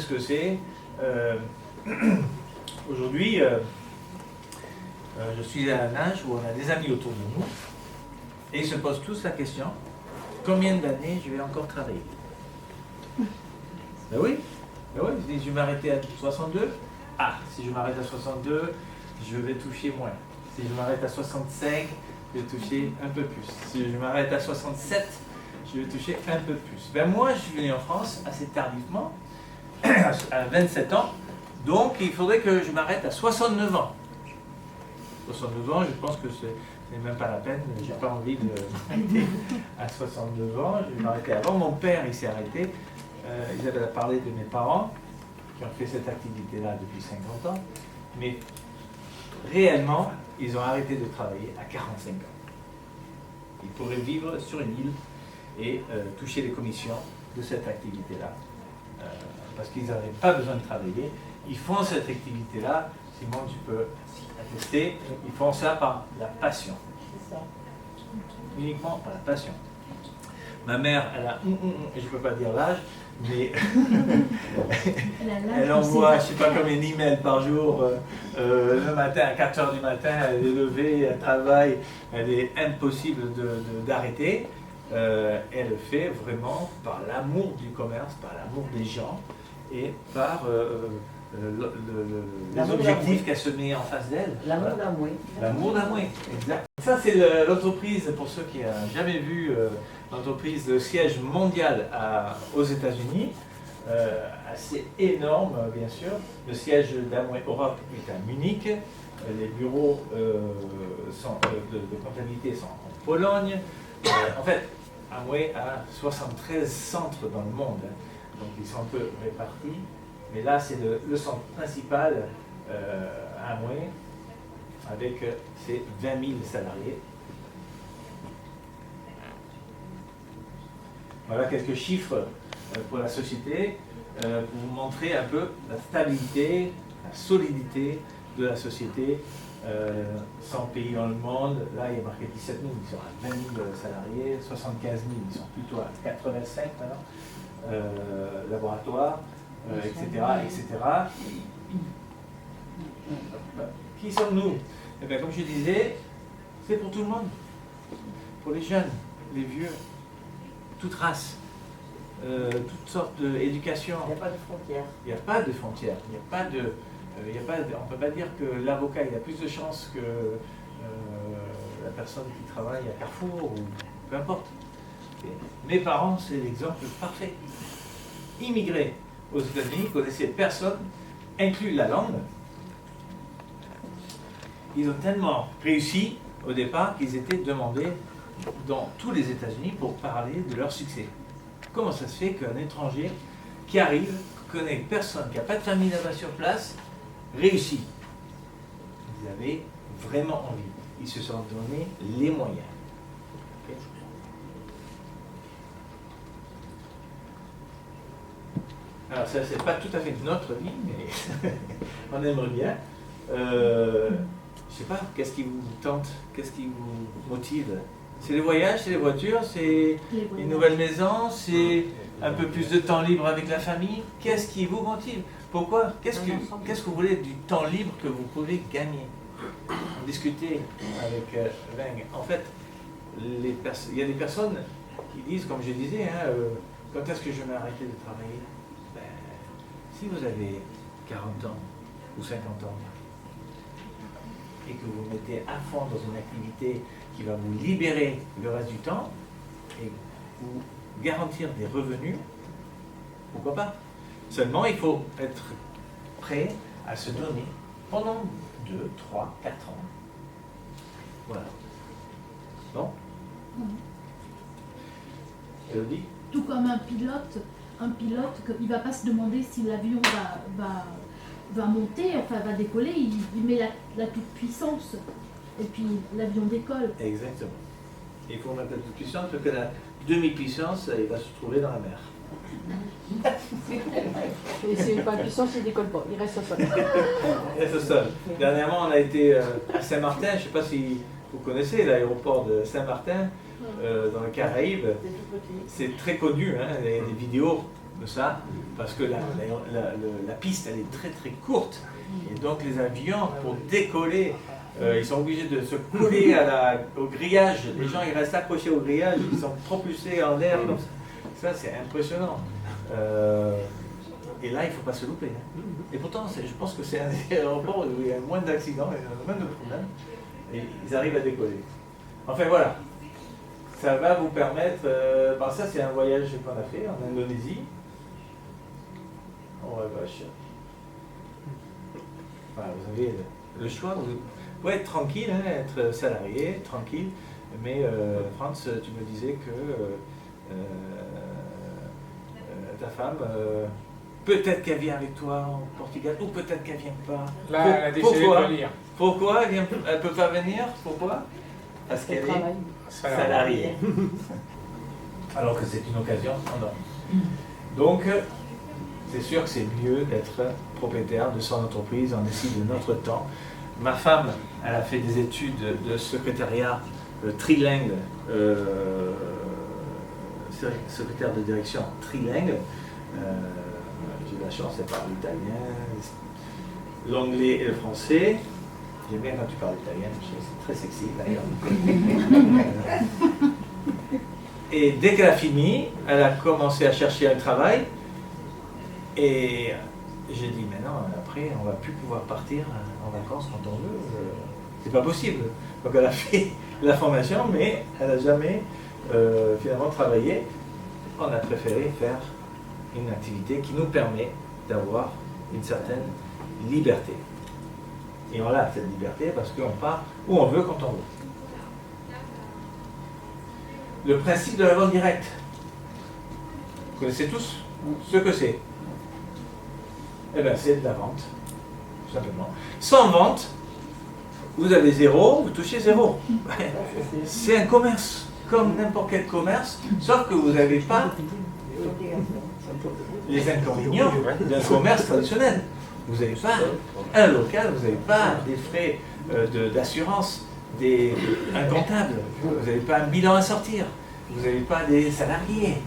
que c'est. Aujourd'hui, je suis à un âge où on a des amis autour de nous et ils se posent tous la question, combien d'années je vais encore travailler? Ben oui, si je m'arrêtais à 62, si je m'arrête à 62, je vais toucher moins. Si je m'arrête à 65, je vais toucher un peu plus. Si je m'arrête à 67, je vais toucher un peu plus. Ben moi, je suis venu en France assez tardivement, à 27 ans, donc il faudrait que je m'arrête à 69 ans. 69 ans, je pense que ce n'est même pas la peine, j'ai pas envie de m'arrêter à 69 ans, je vais m'arrêter avant. Mon père, il s'est arrêté. Isabelle a parlé de mes parents, qui ont fait cette activité-là depuis 50 ans, mais réellement, ils ont arrêté de travailler à 45 ans. Ils pourraient vivre sur une île et toucher les commissions de cette activité-là. Parce qu'ils n'avaient pas besoin de travailler. Ils font cette activité-là, Simon, tu peux attester, ils font ça par la passion. C'est ça. Uniquement par la passion. Ma mère, elle a, je ne peux pas dire l'âge, mais elle envoie, je ne sais pas combien d'emails par jour, le matin, à 4 h du matin, elle est levée, elle travaille, elle est impossible d'arrêter. Elle le fait vraiment par l'amour du commerce, par l'amour des gens et par les objectifs qu'elle se met en face d'elle. L'amour d'Amway. L'amour d'Amway, exact. Ça, c'est l'entreprise, pour ceux qui n'ont jamais vu l'entreprise, le siège mondial aux États-Unis, assez énorme, bien sûr. Le siège d'Amway Europe est à Munich. Les bureaux de comptabilité sont en Pologne. En fait, Amway a 73 centres dans le monde, donc ils sont un peu répartis. Mais là, c'est le centre principal à Amway, avec ses 20 000 salariés. Voilà quelques chiffres pour la société, pour vous montrer un peu la stabilité, la solidité de la société. 100 pays dans le monde, là il y a marqué 17 000, ils sont à 20 000 salariés, 75 000, ils sont plutôt à 85 maintenant, laboratoires, etc., etc. Qui sommes-nous? Eh bien, comme je disais, c'est pour tout le monde, pour les jeunes, les vieux, toute race, toutes sortes d'éducation. Il n'y a pas de frontières. Il n'y a pas de frontières, il n'y a pas de... on ne peut pas dire que l'avocat il a plus de chances que la personne qui travaille à Carrefour ou peu importe. Mes parents, c'est l'exemple parfait. Immigrés aux États-Unis, ils connaissaient personne, inclus la langue. Ils ont tellement réussi au départ qu'ils étaient demandés dans tous les États-Unis pour parler de leur succès. Comment ça se fait qu'un étranger qui arrive, connaît personne, qui n'a pas de famille là-bas sur place, réussit? Ils avaient vraiment envie. Ils se sont donné les moyens. Okay. Alors ça, c'est pas tout à fait notre vie, mais on aimerait bien. Je sais pas, qu'est-ce qui vous tente, qu'est-ce qui vous motive? C'est les voyages, c'est les voitures, c'est une nouvelle maison, c'est un peu plus de temps libre avec la famille. Qu'est-ce qui vous motive? Pourquoi? Qu'est-ce que vous voulez du temps libre que vous pouvez gagner? On discutait avec Weng. En fait, il y a des personnes qui disent, comme je disais, quand est-ce que je vais arrêter de travailler? Ben, si vous avez 40 ans ou 50 ans et que vous mettez à fond dans une activité qui va vous libérer le reste du temps et vous garantir des revenus, pourquoi pas? Seulement, il faut être prêt à se donner pendant 2, 3, 4 ans. Voilà. Bon? Elodie? Tout comme un pilote, il ne va pas se demander si l'avion va monter, enfin va décoller, il met la toute-puissance et puis l'avion décolle. Exactement. Il faut mettre la toute-puissance parce que la demi-puissance, il va se trouver dans la mer. Et c'est pas puissance, il décolle pas, il reste au sol. Il reste au sol. Dernièrement, on a été à Saint-Martin, je ne sais pas si vous connaissez l'aéroport de Saint-Martin, dans les Caraïbes. C'est très connu, hein, il y a des vidéos de ça, parce que la piste, elle est très très courte. Et donc les avions, pour décoller, ils sont obligés de se coller au grillage. Les gens, ils restent accrochés au grillage, ils sont propulsés en l'air comme ça. Ça, c'est impressionnant. Et là, il ne faut pas se louper. Hein. Et pourtant, je pense que c'est un des aéroports où il y a moins d'accidents, il y a moins de problèmes. Et ils arrivent à décoller. Enfin, voilà. Ça va vous permettre... ça, c'est un voyage qu'on a fait en Indonésie. Oh, la vache. Voilà, vous avez le choix. Vous pouvez être tranquille, hein, être salarié, tranquille. Mais, Franz, tu me disais que ta femme... peut-être qu'elle vient avec toi au Portugal, ou peut-être qu'elle ne vient pas. Là, elle a décidé de venir. Pourquoi elle ne peut pas venir? Pourquoi? Parce qu'elle est salariée. Alors que c'est une occasion énorme. Donc, c'est sûr que c'est mieux d'être propriétaire de son entreprise, on décide de notre temps. Ma femme, elle a fait des études de secrétariat trilingue, secrétaire de direction trilingue. J'ai la chance, elle parle l'italien, l'anglais et le français. J'aime bien quand tu parles italien, c'est très sexy d'ailleurs. Et dès qu'elle a fini, elle a commencé à chercher un travail. Et j'ai dit, mais non, après, on ne va plus pouvoir partir en vacances quand on veut. C'est pas possible. Donc elle a fait la formation, mais elle n'a jamais finalement travaillé. On a préféré faire une activité qui nous permet d'avoir une certaine liberté. Et on a cette liberté parce qu'on part où on veut, quand on veut. Le principe de la vente directe. Vous connaissez tous ce que c'est? Eh bien, c'est de la vente, tout simplement. Sans vente, vous avez zéro, vous touchez zéro. C'est un commerce, comme n'importe quel commerce, sauf que vous n'avez pas les inconvénients d'un commerce traditionnel. Vous n'avez pas un local, vous n'avez pas des frais d'assurance, un comptable, vous n'avez pas un bilan à sortir, vous n'avez pas des salariés.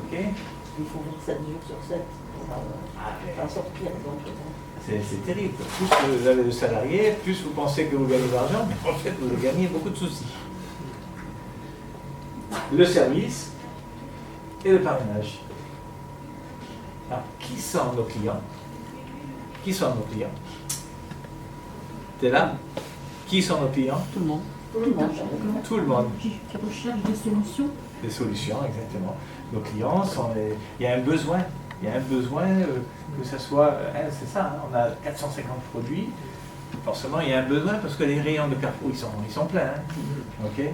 Okay? Il faut 7 jours sur 7 pour pas sortir. C'est terrible. Plus vous avez de salariés, plus vous pensez que vous gagnez de l'argent, mais en fait vous gagnez beaucoup de soucis. Le service et le parrainage. Alors, qui sont nos clients? Qui sont nos clients? T'es là? Qui sont nos clients? Tout le monde. Tout le monde. Qui recherche des solutions. Des solutions, exactement. Nos clients sont il y a un besoin. Il y a un besoin que ce soit... c'est ça, hein, on a 450 produits. Forcément, il y a un besoin parce que les rayons de Carrefour, ils sont pleins. Hein. Ok.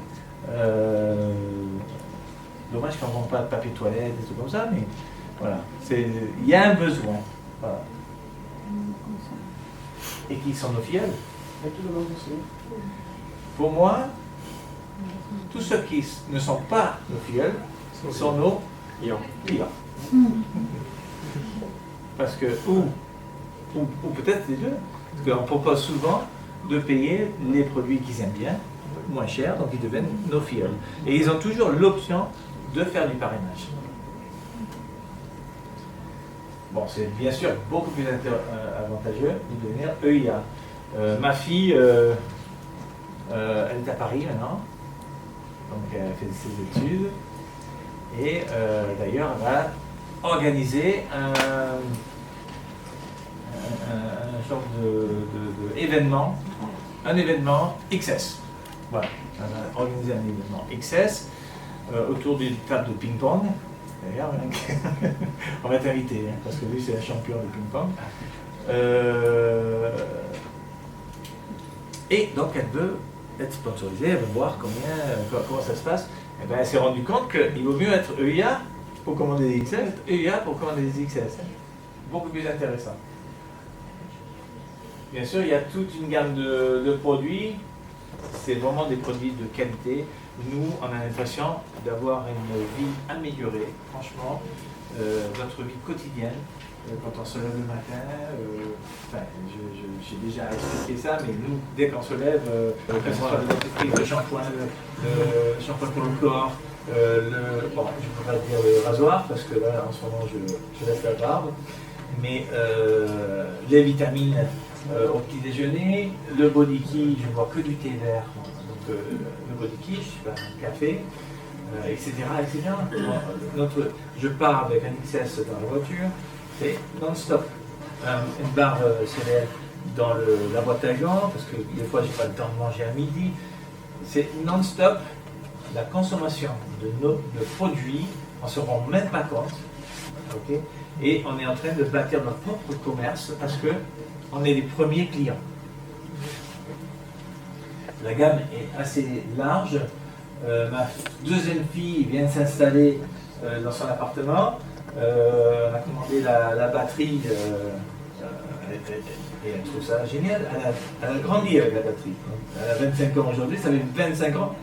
Dommage qu'on ne vend pas de papier toilette, des trucs comme ça, mais voilà. Il y a un besoin. Voilà. Et qui sont nos filleuls? Tout le monde aussi. Pour moi, tous ceux qui ne sont pas nos filleuls sont nos clients. Parce que, ou peut-être les deux, parce qu'on propose souvent de payer les produits qu'ils aiment bien, moins cher, donc ils deviennent nos filleuls. Et ils ont toujours l'option de faire du parrainage. Bon, c'est bien sûr beaucoup plus avantageux de devenir EIA. Ma fille, elle est à Paris maintenant, donc elle fait ses études, et d'ailleurs elle va organiser un genre d'événement, un événement XS. Voilà, elle va organiser un événement XS autour d'une table de ping-pong. D'ailleurs, on va t'inviter, hein, parce que lui c'est la championne de ping-pong. Et donc elle veut être sponsorisée, elle veut voir comment ça se passe. Et ben, elle s'est rendue compte qu'il vaut mieux être EIA pour commander des XS, EIA pour commander des XS. Beaucoup plus intéressant. Bien sûr, il y a toute une gamme de produits. C'est vraiment des produits de qualité. Nous, on a l'impression d'avoir une vie améliorée, franchement, notre vie quotidienne. quand on se lève le matin, enfin, j'ai déjà expliqué ça, mais nous, dès qu'on se lève, que ce soit le dentifrice, le shampoing pour le corps, bon, je ne peux pas dire le rasoir, parce que là, en ce moment, je laisse la barbe, mais les vitamines au petit déjeuner, le body key, je ne bois que du thé vert, donc le body key, je ne suis pas un café, etc., etc. Je pars avec un XS dans la voiture, c'est non-stop. Une barre céréale dans la boîte à gants, parce que des fois, je n'ai pas le temps de manger à midi. C'est non-stop la consommation de produits, on ne se rend même pas compte. Okay, et on est en train de bâtir notre propre commerce parce qu'on est les premiers clients. La gamme est assez large. Ma deuxième fille vient de s'installer dans son appartement. On a commandé la batterie et elle trouve ça génial. Elle a grandi avec la batterie. Elle a 25 ans aujourd'hui, ça fait 25 ans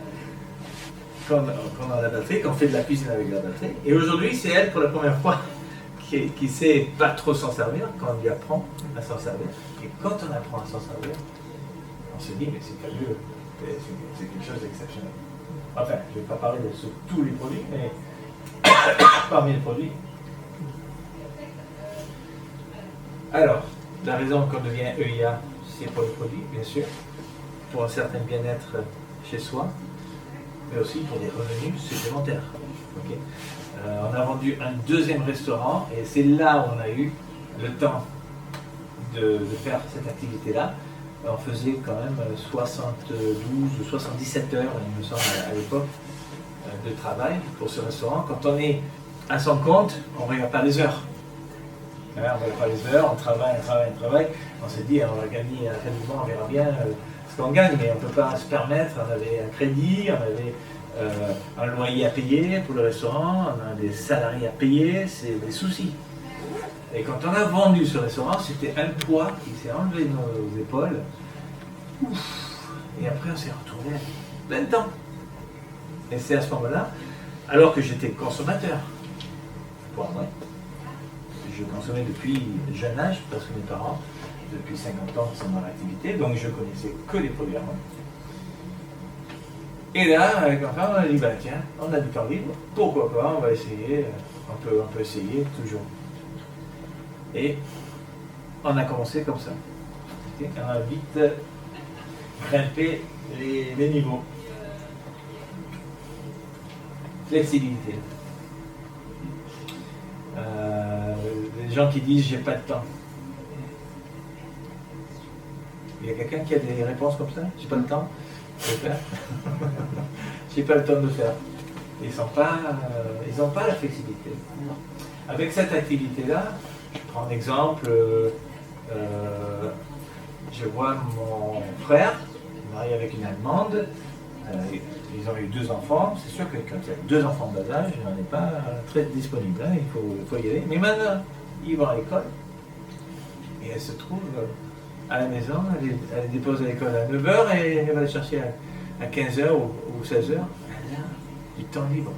qu'on a la batterie, qu'on fait de la cuisine avec la batterie. Et aujourd'hui, c'est elle pour la première fois qui sait pas trop s'en servir, quand on lui apprend à s'en servir. Et quand on apprend à s'en servir, on se dit mais c'est fabuleux, c'est quelque chose d'exceptionnel. Enfin, je ne vais pas parler de sur tous les produits, mais parmi les produits. Alors, la raison qu'on devient EIA, c'est pour les produits, bien sûr, pour un certain bien-être chez soi, mais aussi pour des revenus supplémentaires. Okay. On a vendu un deuxième restaurant et c'est là où on a eu le temps de faire cette activité-là. On faisait quand même 72 ou 77 heures, il me semble, à l'époque, de travail pour ce restaurant. Quand on est à son compte, on ne regarde pas les heures. On ne regarde pas les heures, on travaille. On s'est dit, on va gagner à la fin du mois, on verra bien ce qu'on gagne, mais on ne peut pas se permettre. On avait un crédit, on avait un loyer à payer pour le restaurant, on a des salariés à payer, c'est des soucis. Et quand on a vendu ce restaurant, c'était un poids qui s'est enlevé de nos épaules. Et après, on s'est retourné à plein temps. Et c'est à ce moment-là, alors que j'étais consommateur, pour moi, je consommais depuis jeune âge, parce que mes parents, depuis 50 ans, sont dans l'activité, donc je connaissais que les produits Harmony. Et là, avec ma femme, on a dit, bah tiens, on a du temps libre, pourquoi pas, on va essayer, on peut essayer toujours. Et on a commencé comme ça. On a vite grimpé les niveaux. Flexibilité. Les gens qui disent j'ai pas de temps. Il y a quelqu'un qui a des réponses comme ça? J'ai pas le temps de le faire. J'ai pas le temps de le faire. Ils n'ont pas la flexibilité. Avec cette activité-là, je prends un exemple, je vois mon frère, marié avec une Allemande, ils ont eu 2 enfants, c'est sûr que quand il y a 2 enfants de bas âge, on n'est pas très disponible, hein, il faut y aller. Mais maintenant, ils vont à l'école, et elle se trouve à la maison, elle les dépose à l'école à 9h et elle va les chercher à 15h ou 16h. Elle a du temps libre.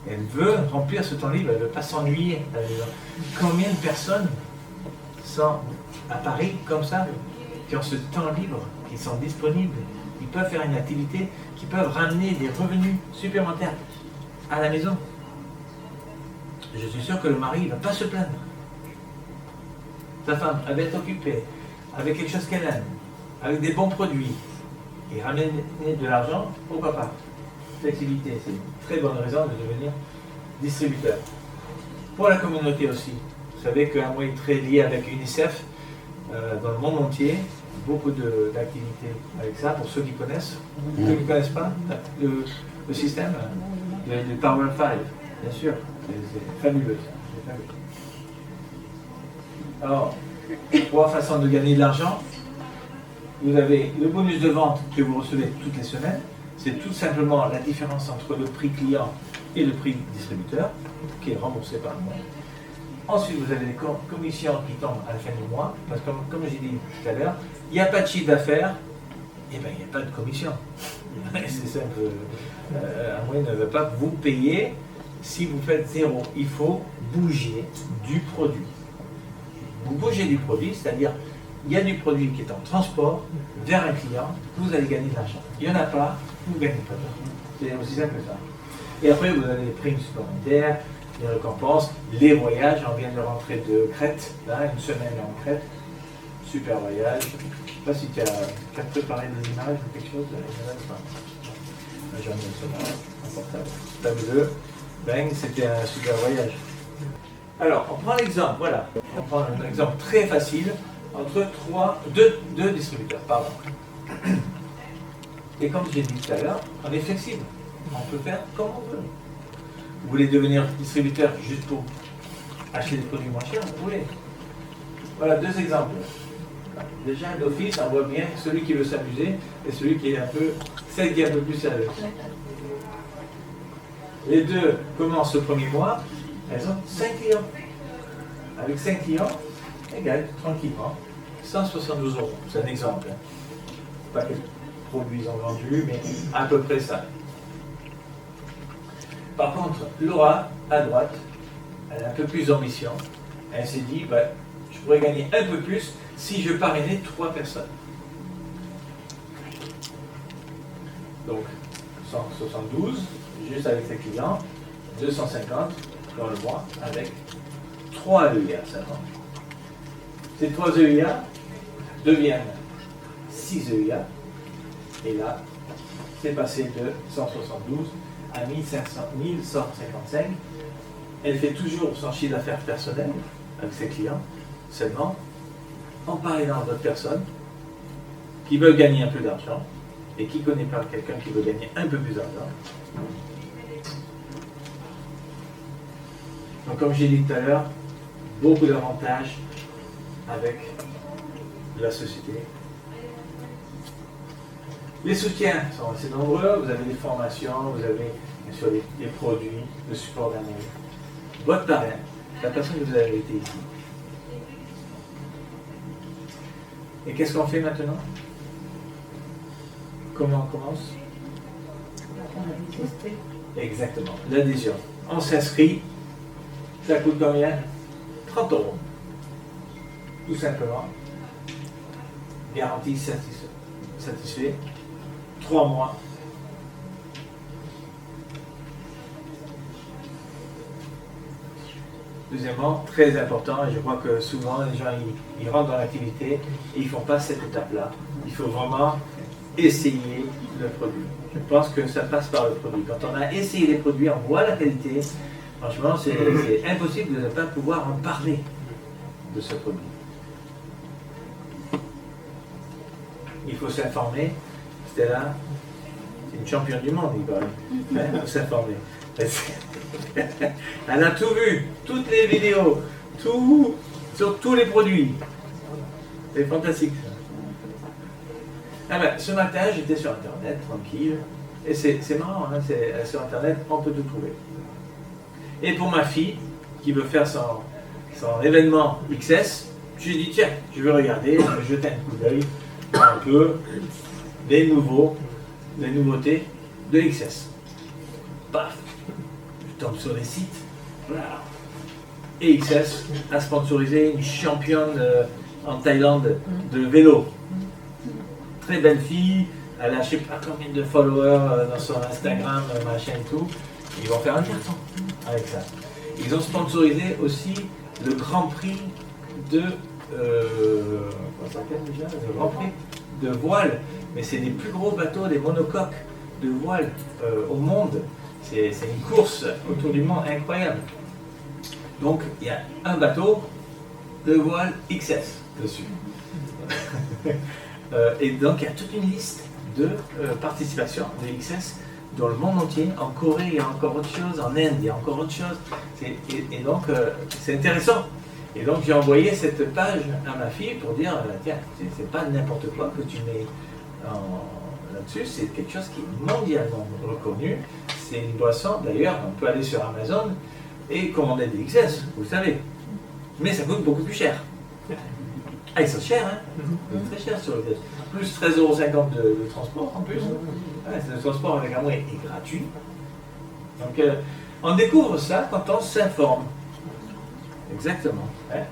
Elle veut remplir ce temps libre, elle ne veut pas s'ennuyer à la maison. Combien de personnes sont à Paris comme ça, qui ont ce temps libre, qui sont disponibles, qui peuvent faire une activité, qui peuvent ramener des revenus supplémentaires à la maison? Je suis sûr que le mari ne va pas se plaindre. Sa femme, elle va être occupée avec quelque chose qu'elle aime, avec des bons produits, et ramener de l'argent, pourquoi pas? Flexibilité, c'est une très bonne raison de devenir distributeur. Pour la communauté aussi, vous savez qu'Amway est très lié avec UNICEF dans le monde entier, beaucoup d'activités avec ça, pour ceux qui connaissent. Ceux qui ne connaissent pas le système, le Power 5, bien sûr, c'est fabuleux. Alors, 3 façons de gagner de l'argent. Vous avez le bonus de vente que vous recevez toutes les semaines. C'est tout simplement la différence entre le prix client et le prix distributeur, qui est remboursé par le mois. Ensuite, vous avez les commissions qui tombent à la fin du mois, parce que comme j'ai dit tout à l'heure, il n'y a pas de chiffre d'affaires, et bien il n'y a pas de commission. C'est simple. Amway ne veut pas vous payer si vous faites 0. Il faut bouger du produit. vous bougez du produit, c'est-à-dire il y a du produit qui est en transport vers un client, vous allez gagner de l'argent. Il n'y en a pas, vous ne gagnez pas d'argent. C'est aussi simple que ça. Et après, vous avez les primes supplémentaires, les récompenses, les voyages. On vient de rentrer de Crète, là, une semaine en Crète. Super voyage. Je ne sais pas si tu as préparé des images ou quelque chose. J'en ai un portable. Fabuleux. Bang, c'était un super voyage. Alors, on prend l'exemple, voilà. On prend un exemple très facile entre deux distributeurs, pardon. Et comme j'ai dit tout à l'heure, on est flexible. On peut faire comme on veut. Vous voulez devenir distributeur juste pour acheter des produits moins chers, vous voulez. Voilà deux exemples. Déjà, d'office, on voit bien celui qui veut s'amuser et celui qui est celle qui est un peu plus sérieuse. Les deux commencent le premier mois, elles ont 5 clients. Avec 5 clients, égale, tranquillement, 172 €. C'est un exemple. Pas quels produits ils ont vendus, mais à peu près ça. Par contre, Laura, à droite, elle a un peu plus d'ambition. Elle s'est dit, je pourrais gagner un peu plus si je parrainais 3 personnes. Donc, 172, juste avec ses clients, 250 dans le mois, avec 3 EIA seulement. Ces 3 EIA deviennent 6 EIA, et là, c'est passé de 172 à 1155. Elle fait toujours son chiffre d'affaires personnel avec ses clients, seulement en parrainant d'autres personnes qui veulent gagner un peu d'argent et qui ne connaît pas quelqu'un qui veut gagner un peu plus d'argent. Donc comme j'ai dit tout à l'heure, beaucoup d'avantages avec la société. Les soutiens sont assez nombreux, vous avez des formations, vous avez bien sûr les produits, le support d'amour. Votre parrain, la personne que vous avez été ici. Et qu'est-ce qu'on fait maintenant? Comment on commence? Exactement, l'adhésion. On s'inscrit, ça coûte combien? 30 €. Tout simplement. Garantie satisfait. 3 mois. Deuxièmement, très important, et je crois que souvent les gens ils rentrent dans l'activité et ils ne font pas cette étape-là. Il faut vraiment essayer le produit. Je pense que ça passe par le produit. Quand on a essayé les produits, on voit la qualité. Franchement, c'est impossible de ne pas pouvoir en parler de ce produit. Il faut s'informer. Stella, c'est une championne du monde, il paraît. Il faut s'informer. Elle a tout vu, toutes les vidéos, sur tous les produits. C'est fantastique. Ce matin, j'étais sur Internet, tranquille. Et c'est marrant, hein, sur Internet, on peut tout trouver. Et pour ma fille, qui veut faire son événement XS, j'ai dit, tiens, je vais regarder, je vais jeter un coup d'œil un peu des nouveautés de XS. Paf, je tombe sur les sites. Voilà. Et XS a sponsorisé une championne en Thaïlande de vélo. Très belle fille, elle a je ne sais pas combien de followers dans son Instagram, machin et tout. Ils vont faire un carton avec ça. Ils ont sponsorisé aussi le Grand Prix de comment ça s'appelle déjà? Le Grand Prix de voile. Mais c'est les plus gros bateaux, des monocoques de voile au monde. C'est une course autour du monde incroyable. Donc il y a un bateau de voile XS dessus. Et donc il y a toute une liste de participation de XS dans le monde entier. En Corée, il y a encore autre chose. En Inde, il y a encore autre chose. Et donc c'est intéressant. Et donc j'ai envoyé cette page à ma fille pour dire, tiens, c'est pas n'importe quoi que tu mets là-dessus, c'est quelque chose qui est mondialement reconnu. C'est une boisson, d'ailleurs, on peut aller sur Amazon et commander des XS, vous savez. Mais ça coûte beaucoup plus cher. Ah, ils sont chers, hein? Ils sont très chers sur le test. Plus 13,50 € de transport en plus. Ouais, le transport avec un mois est gratuit. Donc on découvre ça quand on s'informe. Exactement. Hein?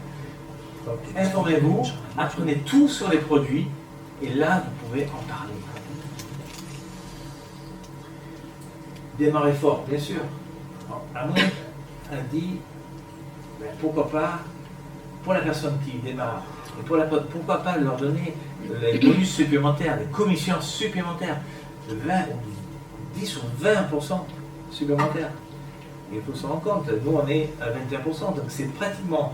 Donc, informez-vous, apprenez tout sur les produits, et là, vous pouvez en parler. Démarrer fort, bien sûr. Amway a dit, ben, pourquoi pas, pour la personne qui démarre, et pourquoi pas leur donner les bonus supplémentaires, les commissions supplémentaires, de 10 ou 20% supplémentaires. Et il faut se rendre compte, nous on est à 21%, donc c'est pratiquement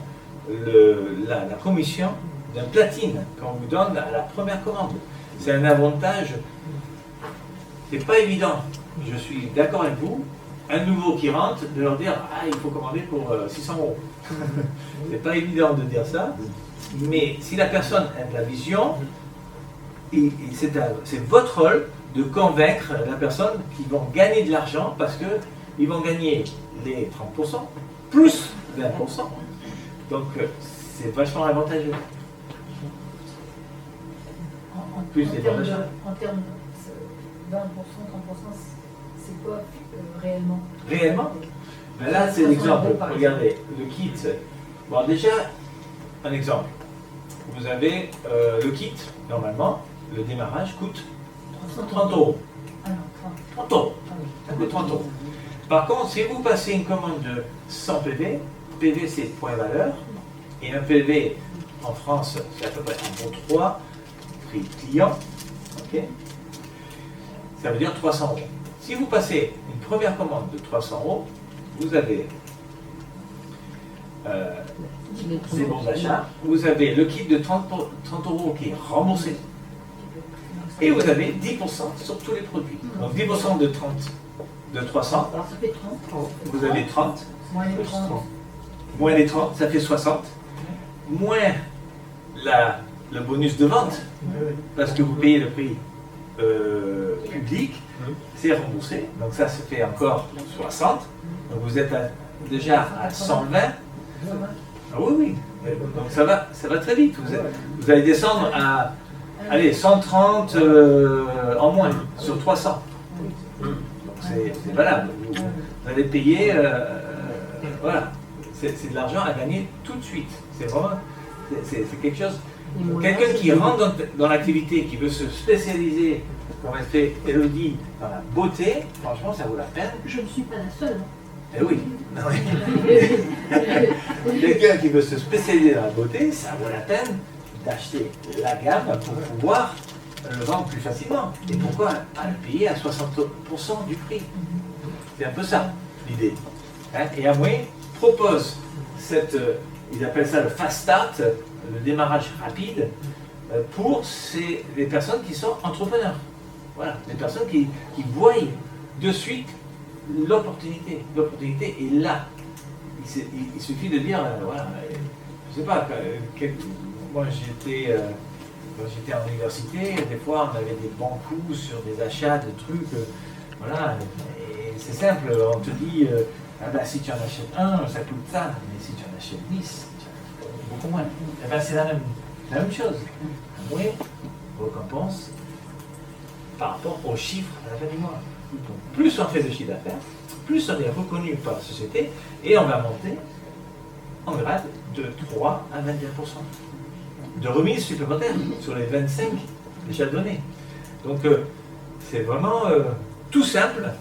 la commission d'un platine qu'on vous donne à la première commande. C'est un avantage, c'est pas évident. Je suis d'accord avec vous, un nouveau qui rentre, de leur dire « Ah, il faut commander pour 600 €. C'est pas évident de dire ça, mais si la personne a de la vision, c'est votre rôle de convaincre la personne qu'ils vont gagner de l'argent parce qu'ils vont gagner les 30% plus 20%. Donc c'est vachement avantageux. Plus les ventes d'achat. En termes de 20%, 30%, c'est quoi réellement? Réellement? Ben là, c'est l'exemple. Regardez, le kit. Bon, déjà, un exemple. Vous avez le kit, normalement, le démarrage coûte 30 €. Ah non, 30 €. Ça coûte 30 €. Par contre, si vous passez une commande de 100 PV, PV c'est point valeur, et un PV en France, c'est à peu près 1,3 prix client, ok, ça veut dire 300 €. Si vous passez une première commande de 300 €, vous avez des bons d'achat, vous avez le kit de 30 € qui est remboursé, et vous avez 10% sur tous les produits. Donc 10% de 300, ça fait 30. vous avez 30, Moins les 30. moins les 30, ça fait 60, moins le bonus de vente, parce que vous payez le prix public, c'est remboursé, donc ça fait encore 60, donc vous êtes déjà à 120. Ah oui, oui, donc ça va très vite, vous allez descendre à allez, 130 en moins sur 300. Donc c'est valable, vous allez payer, voilà, c'est de l'argent à gagner tout de suite, c'est vraiment, c'est quelque chose. Quelqu'un qui rentre dans l'activité, qui veut se spécialiser, comme elle fait Elodie, dans la beauté, franchement, ça vaut la peine. Je ne suis pas la seule. Eh oui. Quelqu'un qui veut se spécialiser dans la beauté, ça vaut la peine d'acheter la gamme pour pouvoir le vendre plus facilement. Et pourquoi pas le payer à 60% du prix? C'est un peu ça, l'idée. Hein? Et Amway propose ils appellent ça le fast start, le démarrage rapide, pour les personnes qui sont entrepreneurs. Voilà, les personnes qui voient de suite l'opportunité. L'opportunité est là. Il suffit de dire, voilà, je sais pas, moi j'étais en université, des fois on avait des bons coups sur des achats de trucs, voilà, et c'est simple, on te dit, ah ben, si tu en achètes un, ça coûte ça, mais si tu en achètes 10, ça coûte beaucoup moins. Eh ben, c'est la même chose. Oui, récompense par rapport aux chiffres à la fin du mois. Donc, plus on fait de chiffre d'affaires, plus on est reconnu par la société et on va monter en grade de 3 à 21% de remise supplémentaire sur les 25 déjà donnés. Donc c'est vraiment tout simple.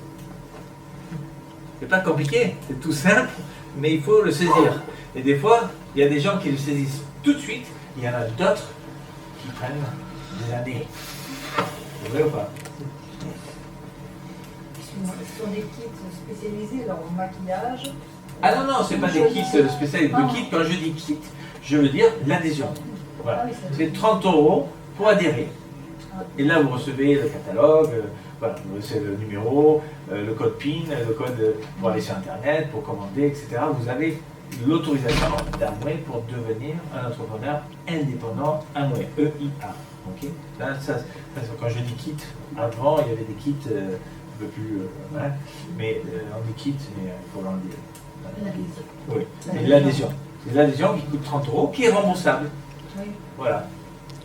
C'est pas compliqué, c'est tout simple, mais il faut le saisir. Et des fois, il y a des gens qui le saisissent tout de suite, il y en a d'autres qui prennent des années. C'est vrai ou pas? Ce sont des kits spécialisés alors, en maquillage. Ah non, non, c'est pas des kits spécialisés. Le kit, quand je dis kit, je veux dire l'adhésion. Voilà. C'est 30 € pour adhérer. Et là, vous recevez le catalogue, voilà, vous recevez le numéro, le code PIN, le code pour aller sur Internet, pour commander, etc. Vous avez l'autorisation d'Amway pour devenir un entrepreneur indépendant Amway, EIA. Okay, là, quand je dis kit, avant, il y avait des kits un peu plus... hein, mais on dit kit, mais il faut l'enlever. Oui, et l'adhésion. C'est l'adhésion qui coûte 30 €, qui est remboursable. Oui. Voilà,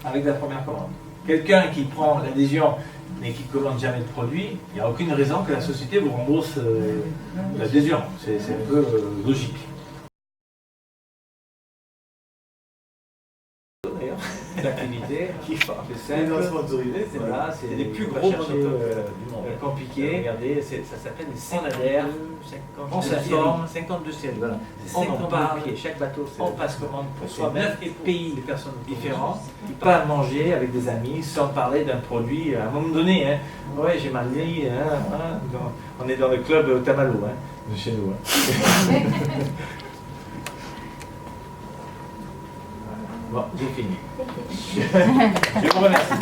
avec la première commande. Quelqu'un qui prend l'adhésion mais qui ne commande jamais de produit, il n'y a aucune raison que la société vous rembourse l'adhésion. C'est un peu logique. d'activité. Qui font C'est les simple. lancements autorisés, c'est Voilà, c'est les plus pas gros chercher, monocoques du monde. compliqué. Regardez, ça s'appelle les On adhère, on 52 s'informe, 52 séries. Voilà. On On en en parle, pied. Chaque bateau, c'est on passe commande pour c'est soi-même 9 et pour pays des personnes différents. différentes. Pas manger avec des amis sans parler d'un produit à un moment donné. Hein. Ouais, j'ai mal dit. On est dans le club Tamalo de chez nous. Bon, j'ai fini. Je vous remercie.